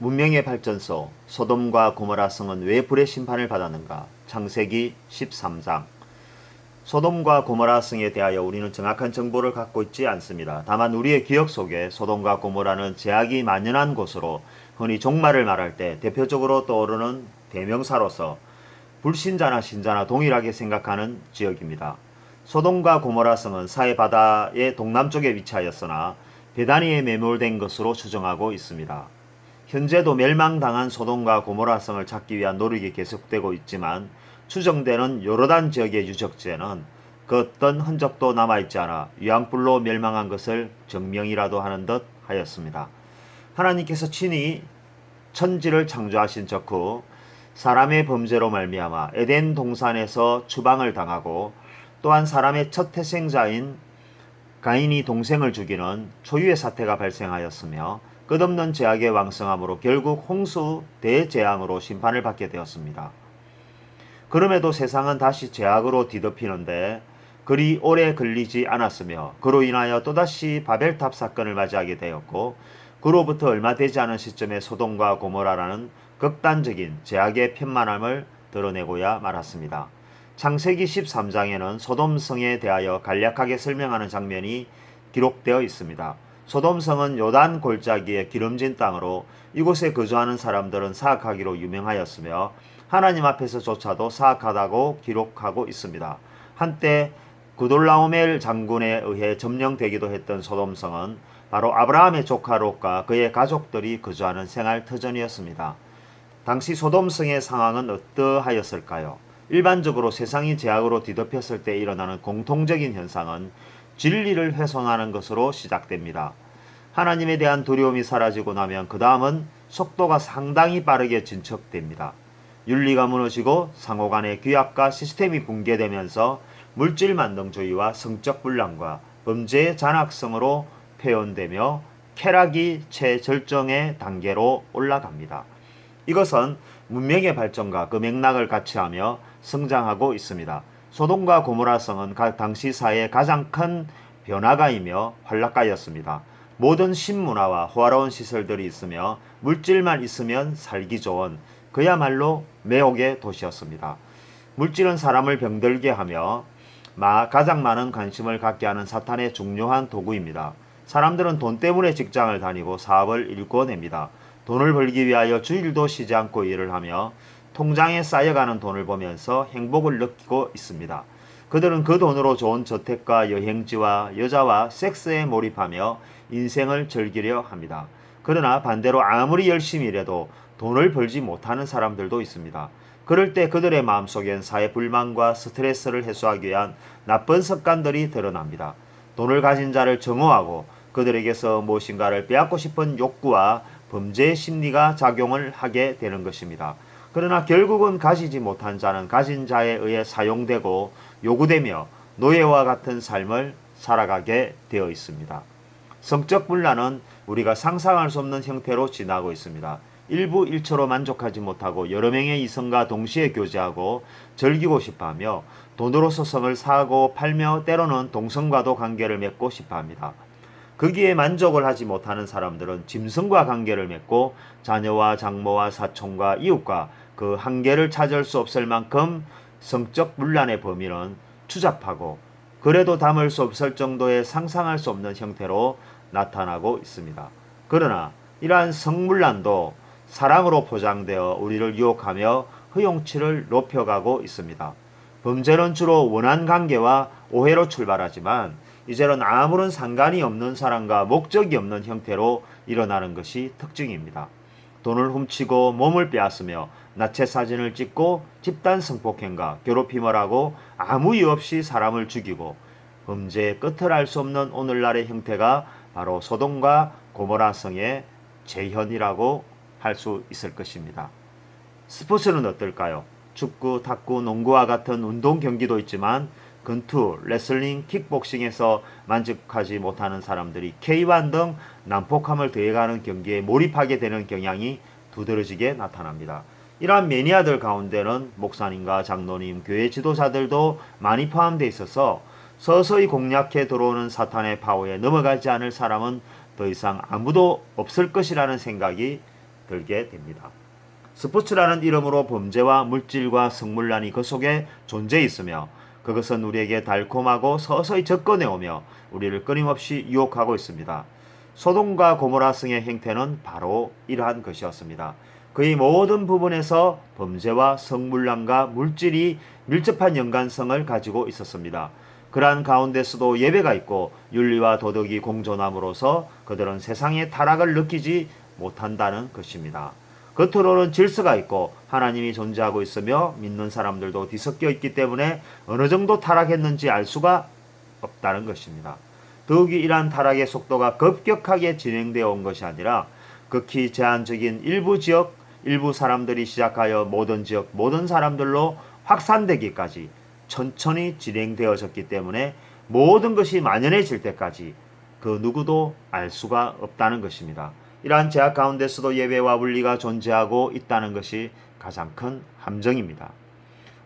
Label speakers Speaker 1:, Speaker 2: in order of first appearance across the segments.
Speaker 1: 문명의 발전소 소돔과 고모라 성은 왜 불의 심판을 받았는가? 창세기 13장. 소돔과 고모라 성에 대하여 우리는 정확한 정보를 갖고 있지 않습니다. 다만 우리의 기억 속에 소돔과 고모라는 죄악이 만연한 곳으로 흔히 종말을 말할 때 대표적으로 떠오르는 대명사로서 불신자나 신자나 동일하게 생각하는 지역입니다. 소돔과 고모라 성은 사해 바다의 동남쪽에 위치하였으나 베다니에 매몰된 것으로 추정하고 있습니다. 현재도 멸망당한 소돔과 고모라 성을 찾기 위한 노력이 계속되고 있지만 추정되는 요르단 지역의 유적지에는 그 어떤 흔적도 남아있지 않아 유황불로 멸망한 것을 증명이라도 하는 듯 하였습니다. 하나님께서 친히 천지를 창조하신 적후 사람의 범죄로 말미암아 에덴 동산에서 추방을 당하고 또한 사람의 첫 태생자인 가인이 동생을 죽이는 초유의 사태가 발생하였으며 끝없는 죄악의 왕성함으로 결국 홍수 대재앙으로 심판을 받게 되었습니다. 그럼에도 세상은 다시 죄악으로 뒤덮이는데 그리 오래 걸리지 않았으며 그로 인하여 또다시 바벨탑 사건을 맞이하게 되었고 그로부터 얼마 되지 않은 시점에 소돔과 고모라라는 극단적인 죄악의 편만함을 드러내고야 말았습니다. 창세기 13장에는 소돔성에 대하여 간략하게 설명하는 장면이 기록되어 있습니다. 소돔성은 요단 골짜기의 기름진 땅으로 이곳에 거주하는 사람들은 사악하기로 유명하였으며 하나님 앞에서조차도 사악하다고 기록하고 있습니다. 한때 구돌라오멜 장군에 의해 점령되기도 했던 소돔성은 바로 아브라함의 조카 롯과 그의 가족들이 거주하는 생활터전이었습니다. 당시 소돔성의 상황은 어떠하였을까요? 일반적으로 세상이 죄악으로 뒤덮였을 때 일어나는 공통적인 현상은 진리를 훼손하는 것으로 시작됩니다. 하나님에 대한 두려움이 사라지고 나면 그 다음은 속도가 상당히 빠르게 진척됩니다. 윤리가 무너지고 상호간의 규약과 시스템이 붕괴되면서 물질 만능주의와 성적 불량과 범죄의 잔악성으로 표현되며 쾌락이 최절정의 단계로 올라갑니다. 이것은 문명의 발전과 그 맥락을 같이 하며 성장하고 있습니다. 소돔과 고모라 성은 당시 사회의 가장 큰 변화가이며 활락가였습니다. 모든 신문화와 호화로운 시설들이 있으며 물질만 있으면 살기 좋은 그야말로 매혹의 도시였습니다. 물질은 사람을 병들게 하며 가장 많은 관심을 갖게 하는 사탄의 중요한 도구입니다. 사람들은 돈 때문에 직장을 다니고 사업을 일궈냅니다. 돈을 벌기 위하여 주일도 쉬지 않고 일을 하며 통장에 쌓여가는 돈을 보면서 행복을 느끼고 있습니다. 그들은 그 돈으로 좋은 저택과 여행지와 여자와 섹스에 몰입하며 인생을 즐기려 합니다. 그러나 반대로 아무리 열심히 일해도 돈을 벌지 못하는 사람들도 있습니다. 그럴 때 그들의 마음속엔 사회 불만과 스트레스를 해소하기 위한 나쁜 습관들이 드러납니다. 돈을 가진 자를 정오하고 그들에게서 무엇인가를 빼앗고 싶은 욕구와 범죄의 심리가 작용을 하게 되는 것입니다. 그러나 결국은 가지지 못한 자는 가진 자에 의해 사용되고 요구되며 노예와 같은 삶을 살아가게 되어 있습니다. 성적 분란은 우리가 상상할 수 없는 형태로 지나고 있습니다. 일부 일처로 만족하지 못하고 여러 명의 이성과 동시에 교제하고 즐기고 싶어하며 돈으로서 성을 사고 팔며 때로는 동성과도 관계를 맺고 싶어합니다. 거기에 만족을 하지 못하는 사람들은 짐승과 관계를 맺고 자녀와 장모와 사촌과 이웃과 그 한계를 찾을 수 없을 만큼 성적 분란의 범위는 추잡하고 그래도 담을 수 없을 정도의 상상할 수 없는 형태로 나타나고 있습니다. 그러나 이러한 성분란도 사랑으로 포장되어 우리를 유혹하며 허용치를 높여가고 있습니다. 범죄는 주로 원한 관계와 오해로 출발하지만 이제는 아무런 상관이 없는 사람과 목적이 없는 형태로 일어나는 것이 특징입니다. 돈을 훔치고 몸을 빼앗으며 나체 사진을 찍고 집단 성폭행과 괴롭힘을 하고 아무 이유 없이 사람을 죽이고 범죄의 끝을 알 수 없는 오늘날의 형태가 바로 소돔과 고모라 성의 재현이라고 할 수 있을 것입니다. 스포츠는 어떨까요? 축구, 탁구, 농구와 같은 운동 경기도 있지만 권투, 레슬링, 킥복싱에서 만족하지 못하는 사람들이 K1 등 난폭함을 더해가는 경기에 몰입하게 되는 경향이 두드러지게 나타납니다. 이러한 매니아들 가운데는 목사님과 장로님, 교회 지도자들도 많이 포함되어 있어서 서서히 공략해 들어오는 사탄의 파워에 넘어가지 않을 사람은 더 이상 아무도 없을 것이라는 생각이 들게 됩니다. 스포츠라는 이름으로 범죄와 물질과 성물란이 그 속에 존재해 있으며 그것은 우리에게 달콤하고 서서히 접근해 오며 우리를 끊임없이 유혹하고 있습니다. 소돔과 고모라 성의 행태는 바로 이러한 것이었습니다. 그의 모든 부분에서 범죄와 성물란과 물질이 밀접한 연관성을 가지고 있었습니다. 그러한 가운데서도 예배가 있고 윤리와 도덕이 공존함으로써 그들은 세상의 타락을 느끼지 못한다는 것입니다. 겉으로는 질서가 있고 하나님이 존재하고 있으며 믿는 사람들도 뒤섞여 있기 때문에 어느 정도 타락했는지 알 수가 없다는 것입니다. 더욱이 이러한 타락의 속도가 급격하게 진행되어 온 것이 아니라 극히 제한적인 일부 지역, 일부 사람들이 시작하여 모든 지역, 모든 사람들로 확산되기까지 천천히 진행되어졌기 때문에 모든 것이 만연해질 때까지 그 누구도 알 수가 없다는 것입니다. 이러한 제약 가운데서도 예배와 윤리가 존재하고 있다는 것이 가장 큰 함정입니다.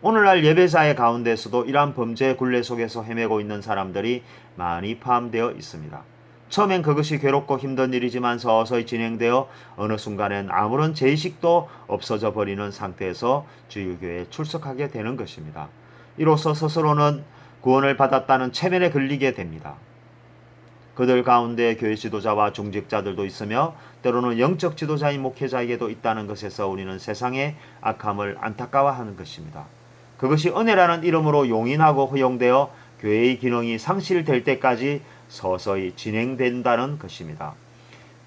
Speaker 1: 오늘날 예배자의 가운데서도 이러한 범죄의 굴레 속에서 헤매고 있는 사람들이 많이 포함되어 있습니다. 처음엔 그것이 괴롭고 힘든 일이지만 서서히 진행되어 어느 순간엔 아무런 죄의식도 없어져 버리는 상태에서 주일교회에 출석하게 되는 것입니다. 이로써 스스로는 구원을 받았다는 체면에 걸리게 됩니다. 그들 가운데 교회 지도자와 중직자들도 있으며 때로는 영적 지도자인 목회자에게도 있다는 것에서 우리는 세상의 악함을 안타까워하는 것입니다. 그것이 은혜라는 이름으로 용인하고 허용되어 교회의 기능이 상실될 때까지 서서히 진행된다는 것입니다.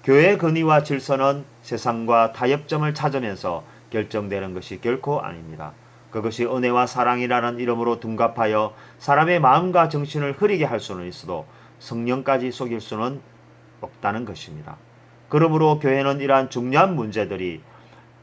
Speaker 1: 교회의 권위와 질서는 세상과 타협점을 찾으면서 결정되는 것이 결코 아닙니다. 그것이 은혜와 사랑이라는 이름으로 둔갑하여 사람의 마음과 정신을 흐리게 할 수는 있어도 성령까지 속일 수는 없다는 것입니다. 그러므로 교회는 이러한 중요한 문제들이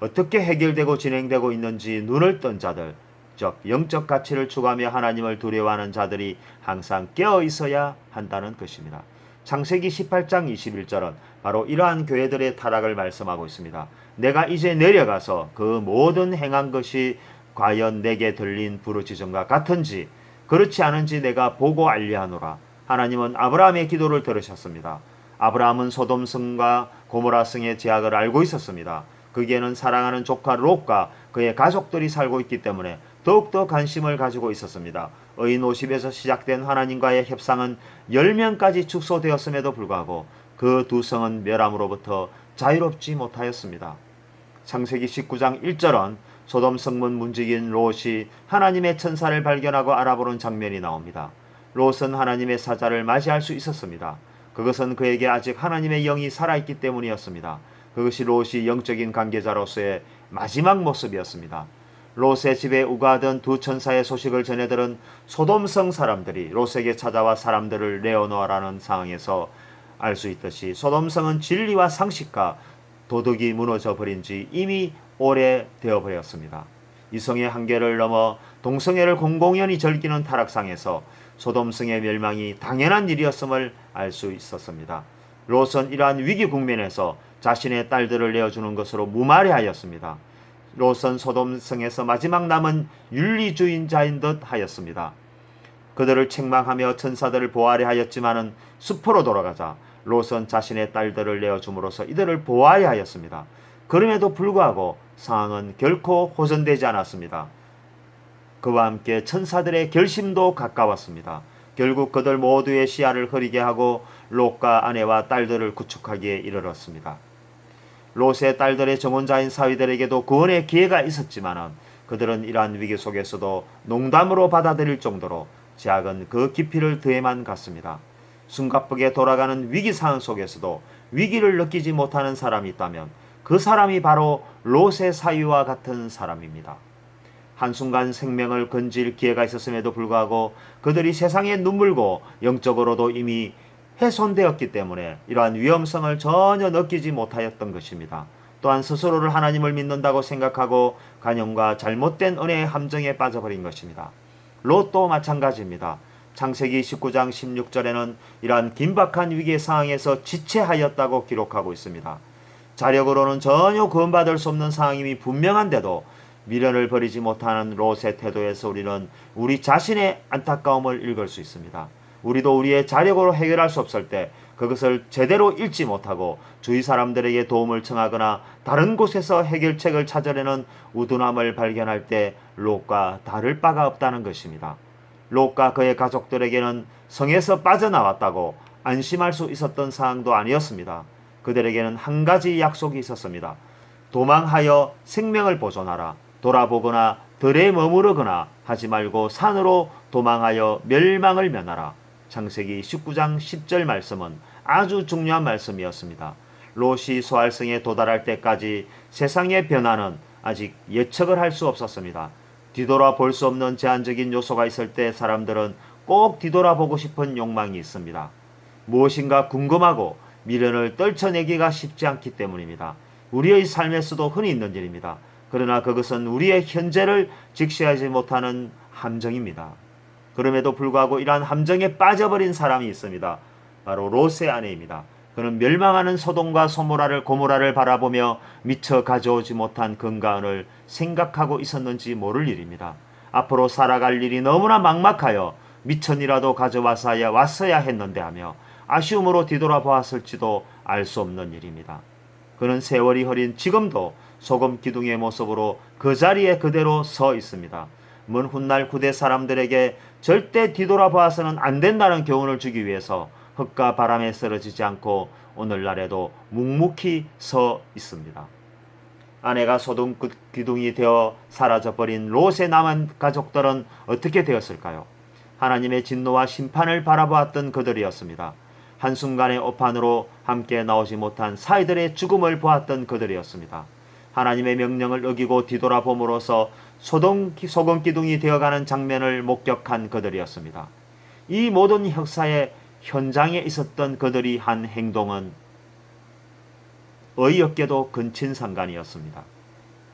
Speaker 1: 어떻게 해결되고 진행되고 있는지 눈을 뜬 자들, 즉 영적 가치를 추구하며 하나님을 두려워하는 자들이 항상 깨어 있어야 한다는 것입니다. 창세기 18장 21절은 바로 이러한 교회들의 타락을 말씀하고 있습니다. 내가 이제 내려가서 그 모든 행한 것이 과연 내게 들린 부르짖음과 같은지 그렇지 않은지 내가 보고 알리하노라. 하나님은 아브라함의 기도를 들으셨습니다. 아브라함은 소돔성과 고모라성의 제약을 알고 있었습니다. 거기에는 사랑하는 조카 롯과 그의 가족들이 살고 있기 때문에 더욱더 관심을 가지고 있었습니다. 의인 50에서 시작된 하나님과의 협상은 10명까지 축소되었음에도 불구하고 그 두 성은 멸함으로부터 자유롭지 못하였습니다. 창세기 19장 1절은 소돔 성문 문지기인 롯이 하나님의 천사를 발견하고 알아보는 장면이 나옵니다. 롯은 하나님의 사자를 맞이할 수 있었습니다. 그것은 그에게 아직 하나님의 영이 살아있기 때문이었습니다. 그것이 롯이 영적인 관계자로서의 마지막 모습이었습니다. 롯의 집에 우거하던 두 천사의 소식을 전해들은 소돔성 사람들이 롯에게 찾아와 사람들을 내어놓으라는 상황에서 알 수 있듯이 소돔성은 진리와 상식과 도덕이 무너져 버린 지 이미 오래 되어버렸습니다. 이성의 한계를 넘어 동성애를 공공연히 즐기는 타락상에서 소돔성의 멸망이 당연한 일이었음을 알 수 있었습니다. 롯은 이러한 위기 국면에서 자신의 딸들을 내어주는 것으로 무마리하였습니다. 롯은 소돔성에서 마지막 남은 윤리주의자인 듯 하였습니다. 그들을 책망하며 천사들을 보호하려 하였지만은 숲으로 돌아가자 롯은 자신의 딸들을 내어줌으로써 이들을 보호하려 하였습니다. 그럼에도 불구하고 상황은 결코 호전되지 않았습니다. 그와 함께 천사들의 결심도 가까웠습니다. 결국 그들 모두의 시야를 흐리게 하고 롯과 아내와 딸들을 구축하기에 이르렀습니다. 롯의 딸들의 정혼자인 사위들에게도 구원의 기회가 있었지만 그들은 이러한 위기 속에서도 농담으로 받아들일 정도로 제약은 그 깊이를 더해만 갔습니다. 숨가쁘게 돌아가는 위기 상황 속에서도 위기를 느끼지 못하는 사람이 있다면 그 사람이 바로 롯의 사위와 같은 사람입니다. 한순간 생명을 건질 기회가 있었음에도 불구하고 그들이 세상에 눈물고 영적으로도 이미 훼손되었기 때문에 이러한 위험성을 전혀 느끼지 못하였던 것입니다. 또한 스스로를 하나님을 믿는다고 생각하고 간염과 잘못된 은혜의 함정에 빠져버린 것입니다. 롯도 마찬가지입니다. 창세기 19장 16절에는 이러한 긴박한 위기의 상황에서 지체하였다고 기록하고 있습니다. 자력으로는 전혀 구원받을 수 없는 상황임이 분명한데도 미련을 버리지 못하는 롯의 태도에서 우리는 우리 자신의 안타까움을 읽을 수 있습니다. 우리도 우리의 자력으로 해결할 수 없을 때 그것을 제대로 읽지 못하고 주위 사람들에게 도움을 청하거나 다른 곳에서 해결책을 찾으려는 우둔함을 발견할 때 롯과 다를 바가 없다는 것입니다. 롯과 그의 가족들에게는 성에서 빠져나왔다고 안심할 수 있었던 상황도 아니었습니다. 그들에게는 한 가지 약속이 있었습니다. 도망하여 생명을 보존하라. 돌아보거나 들에 머무르거나 하지 말고 산으로 도망하여 멸망을 면하라. 창세기 19장 10절 말씀은 아주 중요한 말씀이었습니다. 롯이 소알성에 도달할 때까지 세상의 변화는 아직 예측을 할 수 없었습니다. 뒤돌아 볼 수 없는 제한적인 요소가 있을 때 사람들은 꼭 뒤돌아보고 싶은 욕망이 있습니다. 무엇인가 궁금하고 미련을 떨쳐내기가 쉽지 않기 때문입니다. 우리의 삶에서도 흔히 있는 일입니다. 그러나 그것은 우리의 현재를 직시하지 못하는 함정입니다. 그럼에도 불구하고 이러한 함정에 빠져버린 사람이 있습니다. 바로 롯의 아내입니다. 그는 멸망하는 소돔과 고모라를 바라보며 미처 가져오지 못한 건강을 생각하고 있었는지 모를 일입니다. 앞으로 살아갈 일이 너무나 막막하여 미천이라도 왔어야 했는데 하며 아쉬움으로 뒤돌아보았을지도 알 수 없는 일입니다. 그는 세월이 흐린 지금도 소금 기둥의 모습으로 그 자리에 그대로 서 있습니다. 먼 훗날 후대 사람들에게 절대 뒤돌아봐서는 안 된다는 교훈을 주기 위해서 흙과 바람에 쓰러지지 않고 오늘날에도 묵묵히 서 있습니다. 아내가 소금 기둥이 되어 사라져버린 롯의 남은 가족들은 어떻게 되었을까요? 하나님의 진노와 심판을 바라보았던 그들이었습니다. 한순간의 오판으로 함께 나오지 못한 사이들의 죽음을 보았던 그들이었습니다. 하나님의 명령을 어기고 뒤돌아봄으로써 소금 기둥이 되어가는 장면을 목격한 그들이었습니다. 이 모든 역사의 현장에 있었던 그들이 한 행동은 어이없게도 근친상간이었습니다.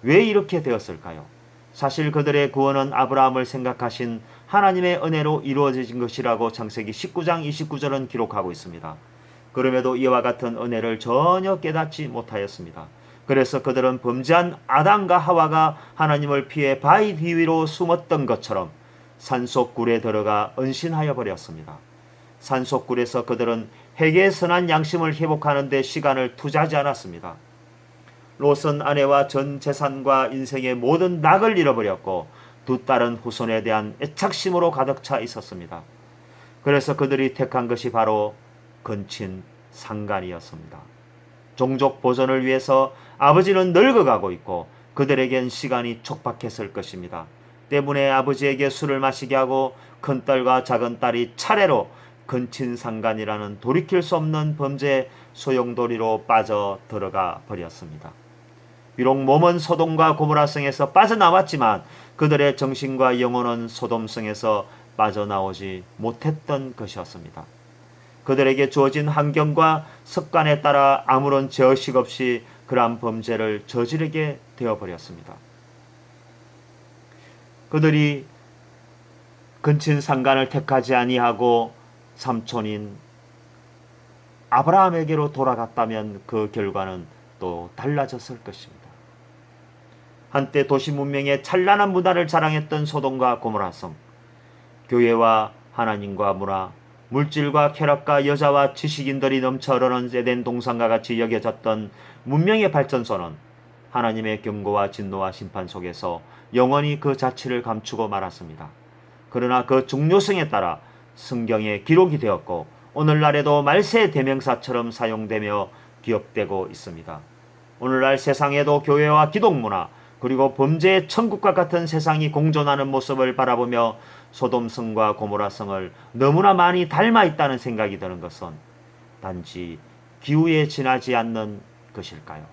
Speaker 1: 왜 이렇게 되었을까요? 사실 그들의 구원은 아브라함을 생각하신 하나님의 은혜로 이루어진 것이라고 창세기 19장 29절은 기록하고 있습니다. 그럼에도 이와 같은 은혜를 전혀 깨닫지 못하였습니다. 그래서 그들은 범죄한 아담과 하와가 하나님을 피해 바위 뒤위로 숨었던 것처럼 산속굴에 들어가 은신하여 버렸습니다. 산속굴에서 그들은 회개의 선한 양심을 회복하는 데 시간을 투자하지 않았습니다. 롯은 아내와 전 재산과 인생의 모든 낙을 잃어버렸고 두 딸은 후손에 대한 애착심으로 가득 차 있었습니다. 그래서 그들이 택한 것이 바로 근친상간이었습니다. 종족 보존을 위해서 아버지는 늙어가고 있고 그들에겐 시간이 촉박했을 것입니다. 때문에 아버지에게 술을 마시게 하고 큰딸과 작은딸이 차례로 근친상간이라는 돌이킬 수 없는 범죄의 소용돌이로 빠져 들어가 버렸습니다. 비록 몸은 소돔과 고모라성에서 빠져나왔지만 그들의 정신과 영혼은 소돔성에서 빠져나오지 못했던 것이었습니다. 그들에게 주어진 환경과 습관에 따라 아무런 제어식 없이 그러한 범죄를 저지르게 되어버렸습니다. 그들이 근친상간을 택하지 아니하고 삼촌인 아브라함에게로 돌아갔다면 그 결과는 또 달라졌을 것입니다. 한때 도시 문명의 찬란한 문화를 자랑했던 소돔과 고모라성, 교회와 하나님과 문화, 물질과 쾌락과 여자와 지식인들이 넘쳐 흐르는 에덴 동산과 같이 여겨졌던 문명의 발전소는 하나님의 경고와 진노와 심판 속에서 영원히 그 자취를 감추고 말았습니다. 그러나 그 중요성에 따라 성경에 기록이 되었고 오늘날에도 말세 대명사처럼 사용되며 기억되고 있습니다. 오늘날 세상에도 교회와 기독문화 그리고 범죄의 천국과 같은 세상이 공존하는 모습을 바라보며 소돔성과 고모라성을 너무나 많이 닮아 있다는 생각이 드는 것은 단지 기후에 지나지 않는 것일까요?